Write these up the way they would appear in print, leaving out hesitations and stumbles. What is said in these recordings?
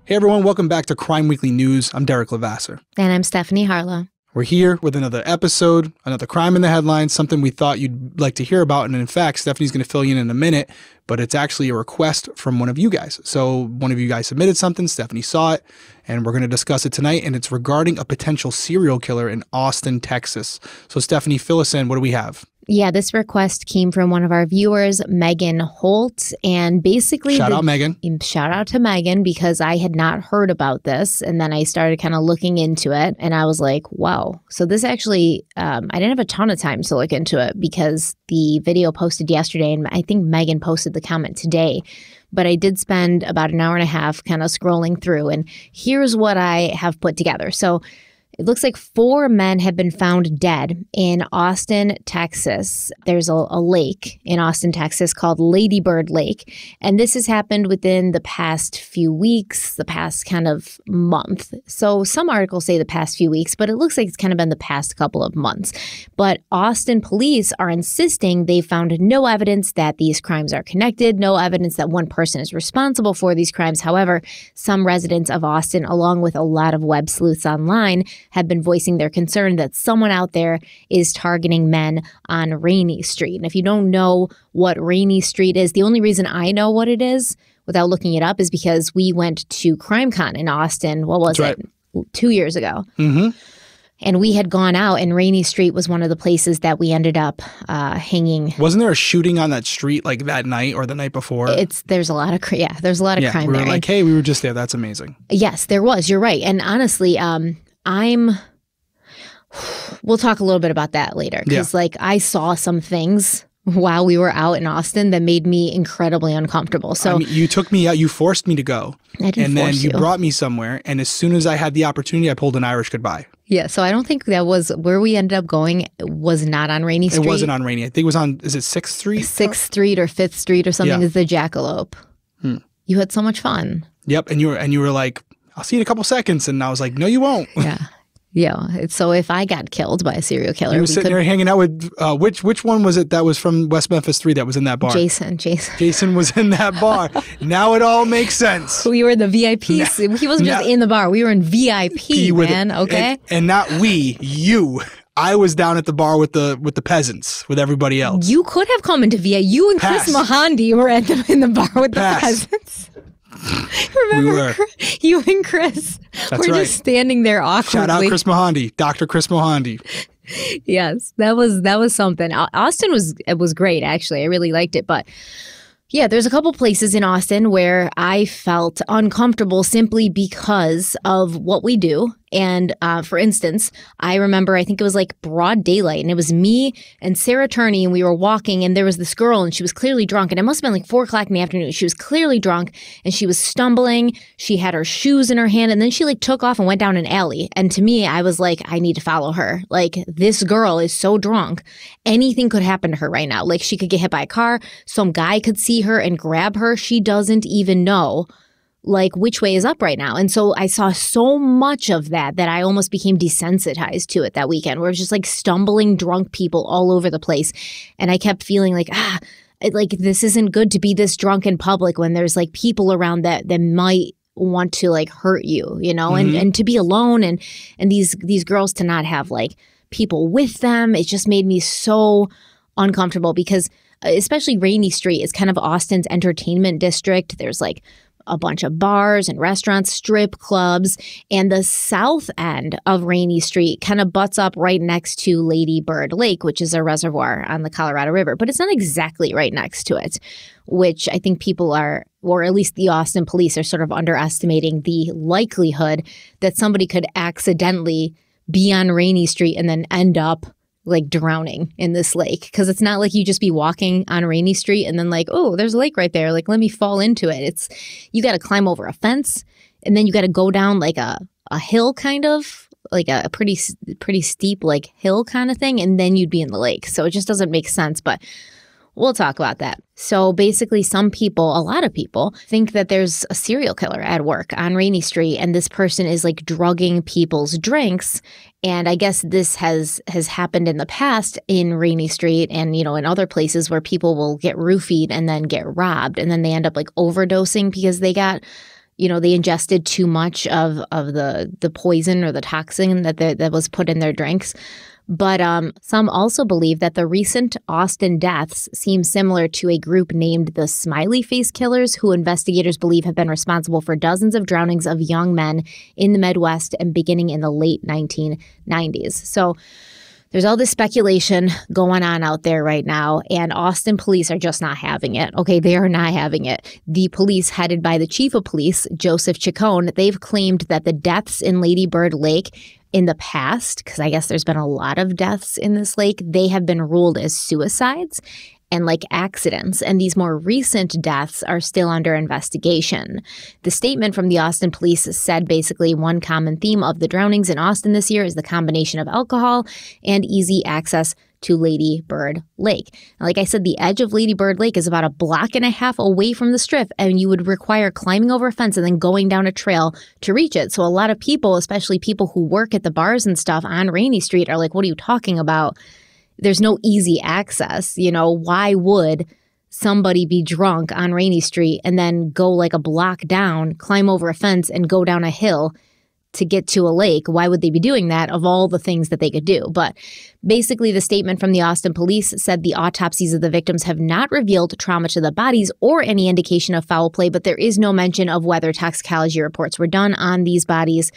Hey everyone, welcome back to Crime Weekly News. I'm Derek Levasseur. And I'm Stephanie Harlow. We're here with another episode, another crime in the headlines, something we thought you'd like to hear about. And in fact, Stephanie's going to fill you in a minute, but it's actually a request from one of you guys. So one of you guys submitted something, Stephanie saw it, and we're going to discuss it tonight. And it's regarding a potential serial killer in Austin, Texas. So Stephanie, fill us in. What do we have? Yeah, this request came from one of our viewers, Megan Holt, and basically— Shout out, Megan. Shout out to Megan, because I had not heard about this, and then I started kind of looking into it, and I was like, wow. So this actually, I didn't have a ton of time to look into it because the video posted yesterday, and I think Megan posted the comment today. But I did spend about an hour and a half kind of scrolling through, and here's what I have put together. So it looks like 4 men have been found dead in Austin, Texas. There's a lake in Austin, Texas called Lady Bird Lake. And this has happened within the past few weeks, the past kind of month. So some articles say the past few weeks, but it looks like it's kind of been the past couple of months. But Austin police are insisting they found no evidence that these crimes are connected, no evidence that one person is responsible for these crimes. However, some residents of Austin, along with a lot of web sleuths online, have been voicing their concern that someone out there is targeting men on Rainey Street. And if you don't know what Rainey Street is, the only reason I know what it is without looking it up is because we went to CrimeCon in Austin. What was it? 2 years ago. Mm-hmm. And we had gone out, and Rainey Street was one of the places that we ended up hanging. Wasn't there a shooting on that street like that night or the night before? There's a lot of crime we there. Were like, hey, we were just there. That's amazing. Yes, there was. You're right. And honestly, we'll talk a little bit about that later, because I saw some things while we were out in Austin that made me incredibly uncomfortable. So you took me out, you forced me to go, and then you brought me somewhere. And as soon as I had the opportunity, I pulled an Irish goodbye. Yeah. So I don't think that was where we ended up going. Was not on Rainey Street. It wasn't on Rainey. I think it was on, is it 6th Street? 6th Street or 5th Street or something is the Jackalope. You had so much fun. Yep. And you were like, I'll see you in a couple seconds. And I was like, no, you won't. Yeah. Yeah. So if I got killed by a serial killer, you were sitting there hanging out with which one was it that was from West Memphis 3 that was in that bar? Jason was in that bar. Now it all makes sense. We were the VIPs. He wasn't just in the bar. We were in VIP, man. Okay. And not we, you. I was down at the bar with the peasants, with everybody else. You could have come into VI. You and Chris Mahandi were in the bar with the peasants. Remember, you and Chris were just standing there awkwardly. Shout out Chris Mahandi, Dr. Chris Mahandi. Yes, that was something. Austin was great, actually. I really liked it, but yeah, there's a couple places in Austin where I felt uncomfortable simply because of what we do. And for instance, I remember, I think it was like broad daylight, and it was me and Sarah Turney, and we were walking, and there was this girl, and she was clearly drunk, and it must have been like 4 o'clock in the afternoon. She was clearly drunk, and she was stumbling. She had her shoes in her hand, and then she like took off and went down an alley. And to me, I was like, I need to follow her. Like, this girl is so drunk. Anything could happen to her right now. Like, she could get hit by a car. Some guy could see her and grab her. She doesn't even know like which way is up right now. And so I saw so much of that I almost became desensitized to it that weekend, where it was just like stumbling drunk people all over the place. And I kept feeling like, this isn't good to be this drunk in public when there's like people around that might want to like hurt you, you know, and to be alone and these girls to not have like people with them. It just made me so uncomfortable because especially Rainey Street is kind of Austin's entertainment district. There's like a bunch of bars and restaurants, strip clubs, and the south end of Rainey Street kind of butts up right next to Lady Bird Lake, which is a reservoir on the Colorado River, but it's not exactly right next to it, which I think people are, or at least the Austin police are sort of underestimating the likelihood that somebody could accidentally be on Rainey Street and then end up like drowning in this lake, because it's not like you just be walking on Rainey Street and then like, oh, there's a lake right there. Like, let me fall into it. It's, you got to climb over a fence, and then you got to go down like a hill, kind of like a pretty steep like hill kind of thing. And then you'd be in the lake. So it just doesn't make sense, but we'll talk about that. So basically a lot of people think that there's a serial killer at work on Rainey Street, and this person is like drugging people's drinks. And I guess this has happened in the past in Rainey Street and, you know, in other places where people will get roofied and then get robbed, and then they end up like overdosing because they got they ingested too much of the poison or the toxin that was put in their drinks. But some also believe that the recent Austin deaths seem similar to a group named the Smiley Face Killers, who investigators believe have been responsible for dozens of drownings of young men in the Midwest and beginning in the late 1990s. So there's all this speculation going on out there right now, and Austin police are just not having it. Okay, they are not having it. The police, headed by the chief of police, Joseph Chacon, they've claimed that the deaths in Lady Bird Lake in the past, because I guess there's been a lot of deaths in this lake, they have been ruled as suicides and like accidents. And these more recent deaths are still under investigation. The statement from the Austin police said basically one common theme of the drownings in Austin this year is the combination of alcohol and easy access to Lady Bird Lake. Now, like I said, the edge of Lady Bird Lake is about a block and a half away from the strip, and you would require climbing over a fence and then going down a trail to reach it. So a lot of people, especially people who work at the bars and stuff on Rainey Street, are like, what are you talking about? There's no easy access. Why would somebody be drunk on Rainey Street and then go like a block down, climb over a fence, and go down a hill to get to a lake? Why would they be doing that of all the things that they could do? But basically, the statement from the Austin police said the autopsies of the victims have not revealed trauma to the bodies or any indication of foul play, but there is no mention of whether toxicology reports were done on these bodies,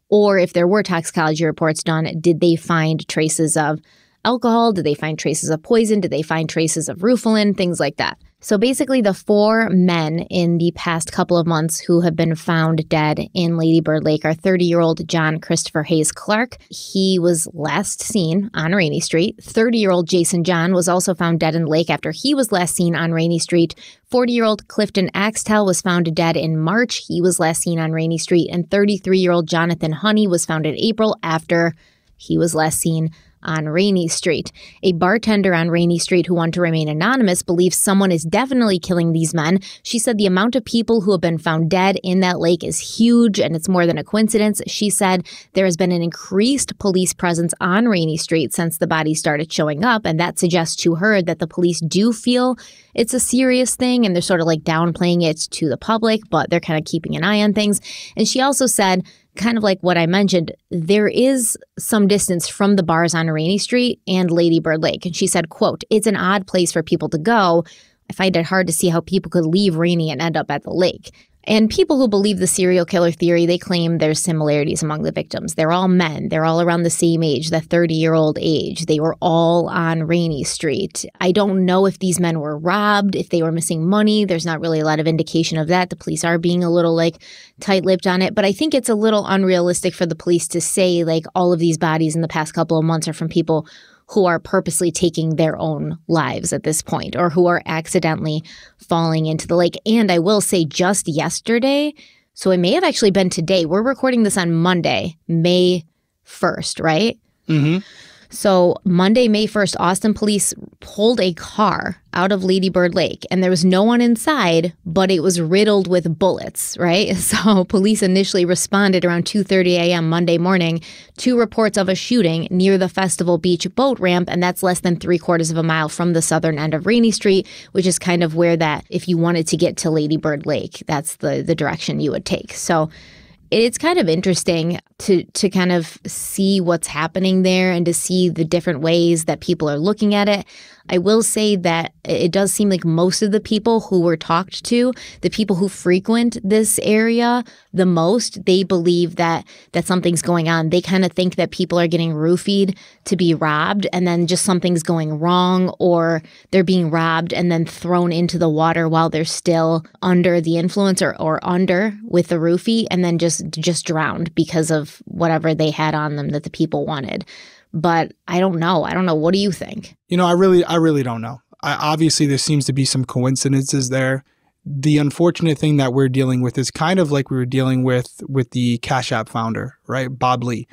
or if there were toxicology reports done, did they find traces of alcohol? Did they find traces of poison? Did they find traces of rufalin? Things like that. So basically, the 4 men in the past couple of months who have been found dead in Lady Bird Lake are 30-year-old John Christopher Hayes Clark. He was last seen on Rainey Street. 30-year-old Jason John was also found dead in the lake after he was last seen on Rainey Street. 40-year-old Clifton Axtell was found dead in March. He was last seen on Rainey Street. And 33-year-old Jonathan Honey was found in April after he was last seen on Rainey Street. A bartender on Rainey Street who wanted to remain anonymous believes someone is definitely killing these men. She said the amount of people who have been found dead in that lake is huge, and it's more than a coincidence. She said there has been an increased police presence on Rainey Street since the bodies started showing up, and that suggests to her that the police do feel it's a serious thing, and they're sort of like downplaying it to the public, but they're kind of keeping an eye on things. And she also said, kind of like what I mentioned, there is some distance from the bars on Rainey Street and Lady Bird Lake. And she said, quote, "It's an odd place for people to go. I find it hard to see how people could leave Rainey and end up at the lake." And people who believe the serial killer theory, they claim there's similarities among the victims. They're all men. They're all around the same age, the 30-year-old age. They were all on Rainey Street. I don't know if these men were robbed, if they were missing money. There's not really a lot of indication of that. The police are being a little tight-lipped on it. But I think it's a little unrealistic for the police to say all of these bodies in the past couple of months are from people who are purposely taking their own lives at this point, or who are accidentally falling into the lake. And I will say just yesterday, so it may have actually been today. We're recording this on Monday, May 1st, right? Mm-hmm. So Monday, May 1st, Austin police pulled a car out of Lady Bird Lake, and there was no one inside, but it was riddled with bullets, right? So police initially responded around 2:30 a.m. Monday morning to reports of a shooting near the Festival Beach boat ramp, and that's less than 3/4 of a mile from the southern end of Rainey Street, which is kind of where that, if you wanted to get to Lady Bird Lake, that's the direction you would take. So it's kind of interesting to kind of see what's happening there and to see the different ways that people are looking at it. I will say that it does seem like most of the people who were talked to, the people who frequent this area the most, they believe that something's going on. They kind of think that people are getting roofied to be robbed, and then just something's going wrong, or they're being robbed and then thrown into the water while they're still under the influence or under with the roofie, and then just drowned because of whatever they had on them that the people wanted. But I don't know. What do you think? I really don't know. Obviously, there seems to be some coincidences there. The unfortunate thing that we're dealing with is kind of like we were dealing with the Cash App founder, right? Bob Lee.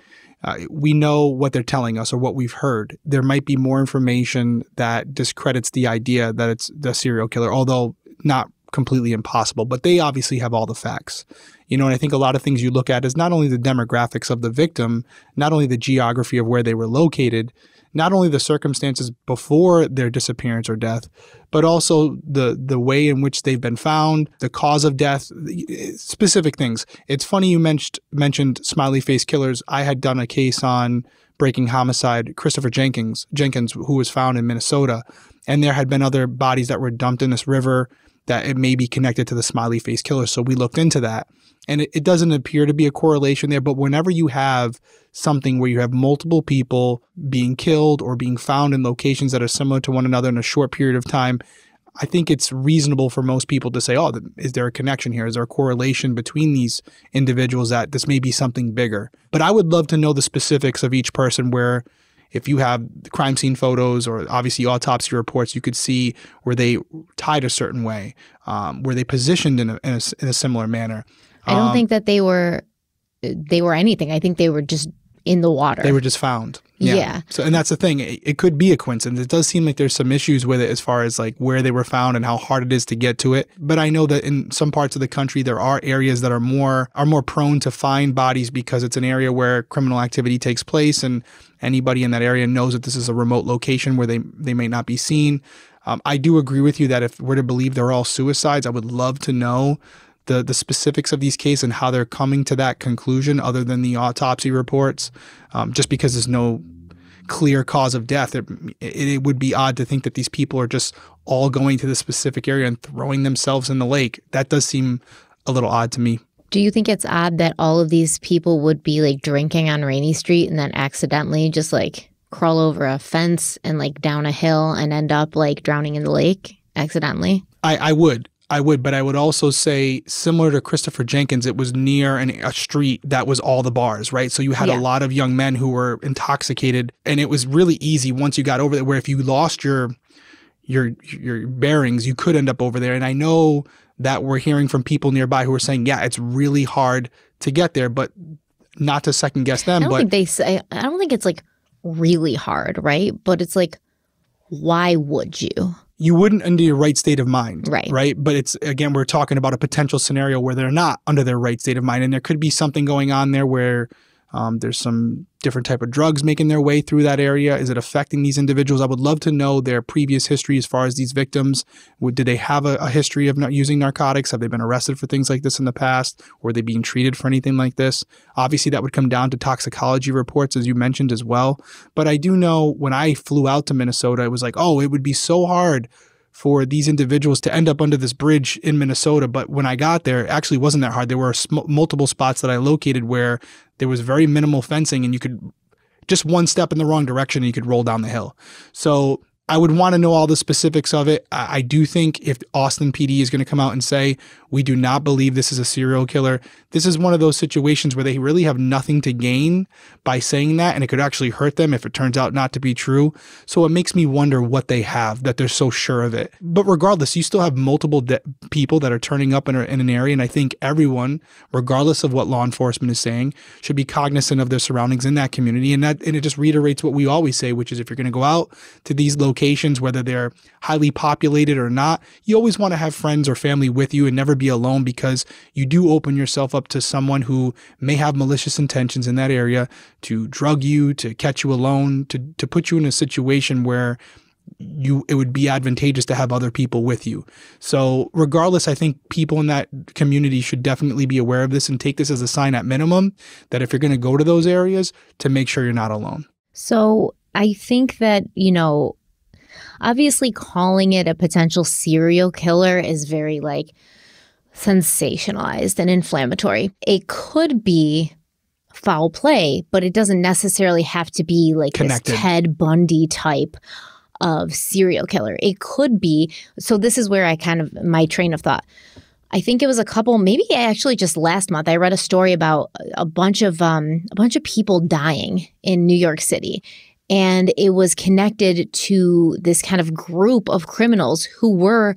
We know what they're telling us or what we've heard. There might be more information that discredits the idea that it's the serial killer, although not completely impossible, but they obviously have all the facts. And I think a lot of things you look at is not only the demographics of the victim, not only the geography of where they were located, not only the circumstances before their disappearance or death, but also the way in which they've been found, the cause of death, specific things. It's funny you mentioned smiley face killers. I had done a case on Breaking Homicide, Christopher Jenkins, who was found in Minnesota, and there had been other bodies that were dumped in this river that it may be connected to the smiley face killer. So we looked into that, and it doesn't appear to be a correlation there. But whenever you have something where you have multiple people being killed or being found in locations that are similar to one another in a short period of time, I think it's reasonable for most people to say, oh, is there a connection here? Is there a correlation between these individuals that this may be something bigger? But I would love to know the specifics of each person, where if you have crime scene photos or obviously autopsy reports, you could see where they tied a certain way, were they positioned in a similar manner. I don't think that they were anything. I think they were just in the water. They were just found. Yeah. So, and that's the thing. It could be a coincidence. It does seem like there's some issues with it as far as like where they were found and how hard it is to get to it. But I know that in some parts of the country, there are areas that are more prone to find bodies because it's an area where criminal activity takes place, and anybody in that area knows that this is a remote location where they may not be seen. I do agree with you that if we're to believe they're all suicides, I would love to know the specifics of these cases and how they're coming to that conclusion other than the autopsy reports. Just because there's no clear cause of death, it would be odd to think that these people are just all going to the specific area and throwing themselves in the lake. That does seem a little odd to me. Do you think it's odd that all of these people would be like drinking on Rainy Street and then accidentally just like crawl over a fence and like down a hill and end up like drowning in the lake accidentally? I would, but I would also say, similar to Christopher Jenkins, it was near a street that was all the bars, right? So you had a lot of young men who were intoxicated, and it was really easy once you got over there, where if you lost your bearings, you could end up over there. And I know that we're hearing from people nearby who are saying, yeah, it's really hard to get there, but not to second guess them. I don't think it's like really hard, right? But it's like, why would you? You wouldn't under your right state of mind, right? But it's, again, we're talking about a potential scenario where they're not under their right state of mind, and there could be something going on there where there's some different type of drugs making their way through that area. Is it affecting these individuals? I would love to know their previous history as far as these victims. Did they have a history of not using narcotics? Have they been arrested for things like this in the past? Were they being treated for anything like this? Obviously, that would come down to toxicology reports, as you mentioned as well. But I do know when I flew out to Minnesota, it was like, oh, it would be so hard for these individuals to end up under this bridge in Minnesota. But when I got there, it actually wasn't that hard. There were multiple spots that I located where there was very minimal fencing, and you could just one step in the wrong direction and you could roll down the hill. So I would want to know all the specifics of it. I do think if Austin PD is going to come out and say, we do not believe this is a serial killer, this is one of those situations where they really have nothing to gain by saying that, and it could actually hurt them if it turns out not to be true. So it makes me wonder what they have that they're so sure of it. But regardless, you still have multiple people that are turning up in an area, and I think everyone, regardless of what law enforcement is saying, should be cognizant of their surroundings in that community. And it just reiterates what we always say, which is if you're going to go out to these locations, whether they're highly populated or not, you always want to have friends or family with you and never be alone, because you do open yourself up to someone who may have malicious intentions in that area to drug you, to catch you alone, to put you in a situation where it would be advantageous to have other people with you. So regardless, I think people in that community should definitely be aware of this and take this as a sign at minimum that if you're going to go to those areas, to make sure you're not alone. So I think that, obviously calling it a potential serial killer is very sensationalized and inflammatory. It could be foul play, but it doesn't necessarily have to be connected. This Ted Bundy type of serial killer. It could be. So this is where my train of thought. I think it was maybe actually just last month, I read a story about a bunch of people dying in New York City. And it was connected to this kind of group of criminals who were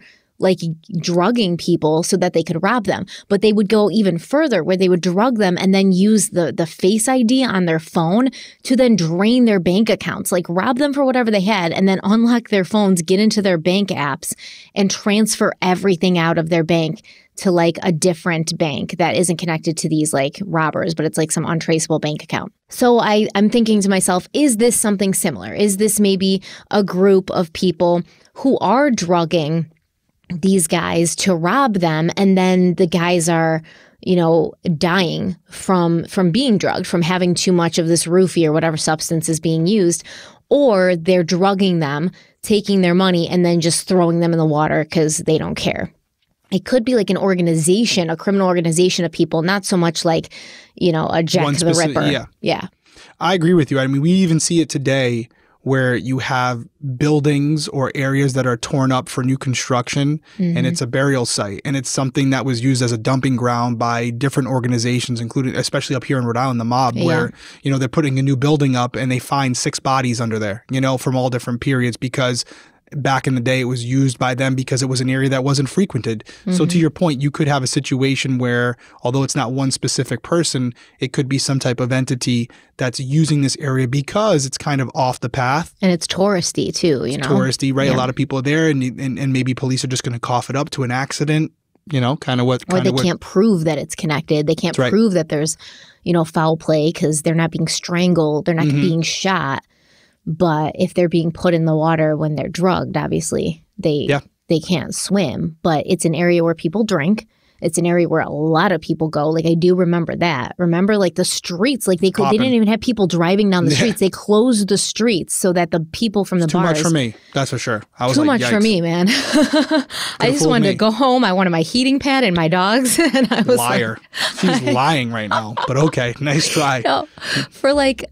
drugging people so that they could rob them. But they would go even further, where they would drug them and then use the Face ID on their phone to then drain their bank accounts, rob them for whatever they had, and then unlock their phones, get into their bank apps, and transfer everything out of their bank to like a different bank that isn't connected to these like robbers, but it's like some untraceable bank account. So I'm thinking to myself, is this something similar? Is this maybe a group of people who are drugging these guys to rob them, and then the guys are, you know, dying from being drugged, from having too much of this roofie or whatever substance is being used, or they're drugging them, taking their money, and then just throwing them in the water because they don't care. It could be like an organization, a criminal organization of people, not so much like, you know, a Jack the Ripper. Yeah. I agree with you. I mean, we even see it today where you have buildings or areas that are torn up for new construction, and it's a burial site, and it's something that was used as a dumping ground by different organizations, including, especially up here in Rhode Island, the mob, where, you know, they're putting a new building up and they find 6 bodies under there, you know, from all different periods, because back in the day it was used by them because it was an area that wasn't frequented. So to your point, you could have a situation where, although it's not one specific person, it could be some type of entity that's using this area because it's kind of off the path. And it's touristy too, you know? Touristy, right? Yeah. A lot of people are there, and maybe police are just going to cough it up to an accident, you know, kind of what... Or they can't prove that it's connected. They can't prove that there's, you know, foul play because they're not being strangled. They're not being shot. But if they're being put in the water when they're drugged, obviously they can't swim. But it's an area where people drink. It's an area where a lot of people go. Like, I do remember that. Remember, like, the streets, like they didn't even have people driving down the streets. They closed the streets so that the people from the bars. Too much for me. That's for sure. I was too like, much for me, man. I just wanted to go home. I wanted my heating pad and my dogs. And I was liar. She's lying right now. But okay, nice try. No, for like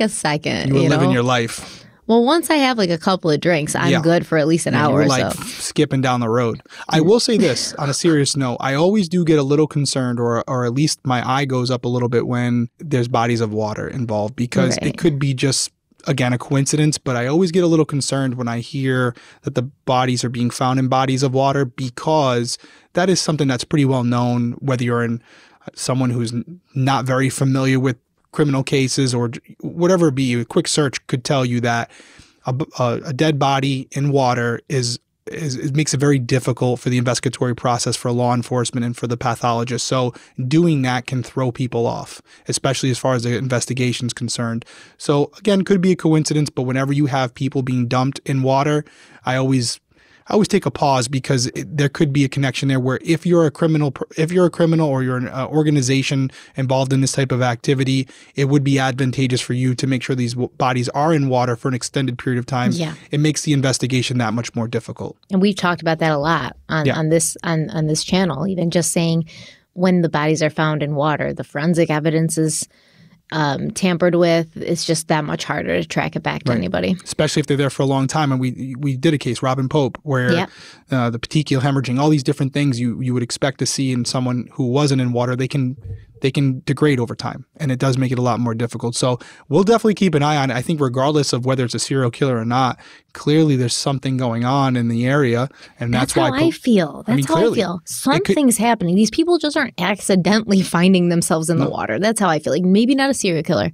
a second. You were living your life. Well, once I have like a couple of drinks, I'm good for at least an hour or like so. Skipping down the road. I will say this, on a serious note, I always do get a little concerned, or at least my eye goes up a little bit when there's bodies of water involved, because it could be just, again, a coincidence, but I always get a little concerned when I hear that the bodies are being found in bodies of water, because that is something that's pretty well known, whether you're in someone who's not very familiar with criminal cases or whatever it be. A quick search could tell you that a dead body in water it makes it very difficult for the investigatory process for law enforcement and for the pathologist. So doing that can throw people off, especially as far as the investigation is concerned. So again, could be a coincidence, but whenever you have people being dumped in water, I always take a pause, because there could be a connection there where if you're a criminal or you're an organization involved in this type of activity, it would be advantageous for you to make sure these bodies are in water for an extended period of time. Yeah. It makes the investigation that much more difficult. And we've talked about that a lot on this channel, even just saying when the bodies are found in water, the forensic evidence is tampered with. It's just that much harder to track it back to anybody. Especially if they're there for a long time. And we did a case, Robin Pope, where the petechial hemorrhaging, all these different things you would expect to see in someone who wasn't in water, they can degrade over time. And it does make it a lot more difficult. So we'll definitely keep an eye on it. I think regardless of whether it's a serial killer or not, clearly there's something going on in the area. And that's why I feel. That's how I feel. Something's happening. These people just aren't accidentally finding themselves in the water. That's how I feel. Like, maybe not a serial killer,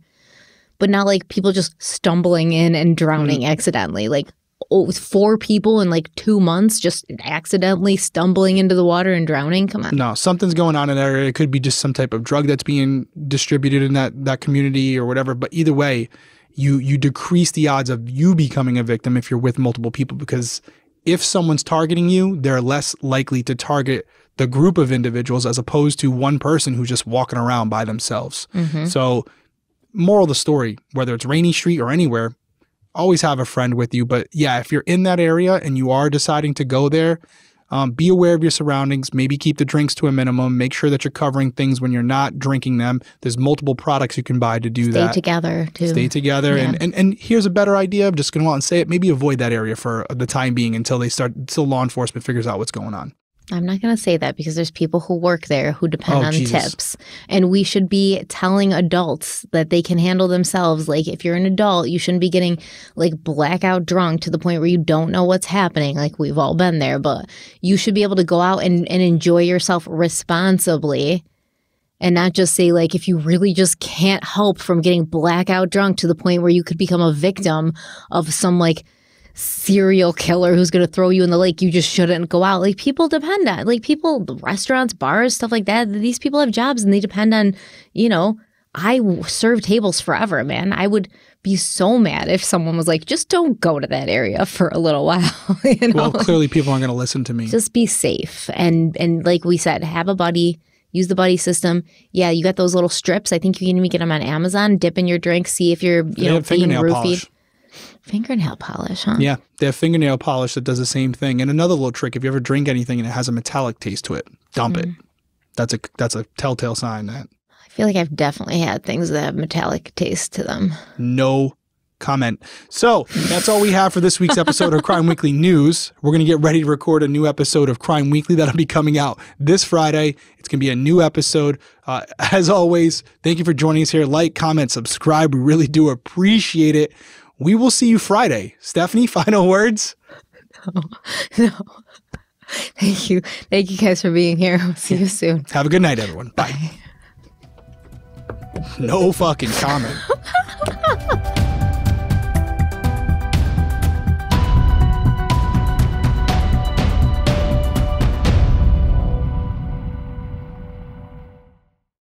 but not like people just stumbling in and drowning accidentally. Like, 4 people in like 2 months just accidentally stumbling into the water and drowning. Come on. No, something's going on in that area. It could be just some type of drug that's being distributed in that community or whatever. But either way, you decrease the odds of you becoming a victim if you're with multiple people, because if someone's targeting you, they're less likely to target the group of individuals as opposed to one person who's just walking around by themselves. So moral of the story, whether it's Rainy Street or anywhere, always have a friend with you. But yeah, if you're in that area and you are deciding to go there, be aware of your surroundings. Maybe keep the drinks to a minimum. Make sure that you're covering things when you're not drinking them. There's multiple products you can buy to do that. Stay together, too. Stay together. Yeah. And here's a better idea. I'm just going to go out and say it. Maybe avoid that area for the time being until law enforcement figures out what's going on. I'm not going to say that because there's people who work there who depend on tips. And we should be telling adults that they can handle themselves. Like, if you're an adult, you shouldn't be getting like blackout drunk to the point where you don't know what's happening. Like, we've all been there, but you should be able to go out and enjoy yourself responsibly, and not just say, like, if you really just can't help from getting blackout drunk to the point where you could become a victim of some like serial killer who's going to throw you in the lake. You just shouldn't go out. Like, people depend on, like, people, restaurants, bars, stuff like that. These people have jobs and they depend on, you know, I serve tables forever, man. I would be so mad if someone was like, just don't go to that area for a little while. You know? Well, clearly people aren't going to listen to me. Just be safe. And like we said, have a buddy. Use the buddy system. Yeah, you got those little strips. I think you can even get them on Amazon. Dip in your drink. See if you're, you know, being roofied. Fingernail polish, huh? Yeah, they have fingernail polish that does the same thing. And another little trick: if you ever drink anything and it has a metallic taste to it, dump it. That's a telltale sign that. I feel like I've definitely had things that have metallic taste to them. No comment. So that's all we have for this week's episode of Crime Weekly News. We're going to get ready to record a new episode of Crime Weekly that'll be coming out this Friday. It's going to be a new episode. As always, thank you for joining us here. Like, comment, subscribe. We really do appreciate it. We will see you Friday. Stephanie, final words? No. Thank you. Thank you guys for being here. We'll see you soon. Have a good night, everyone. Bye. No fucking comment.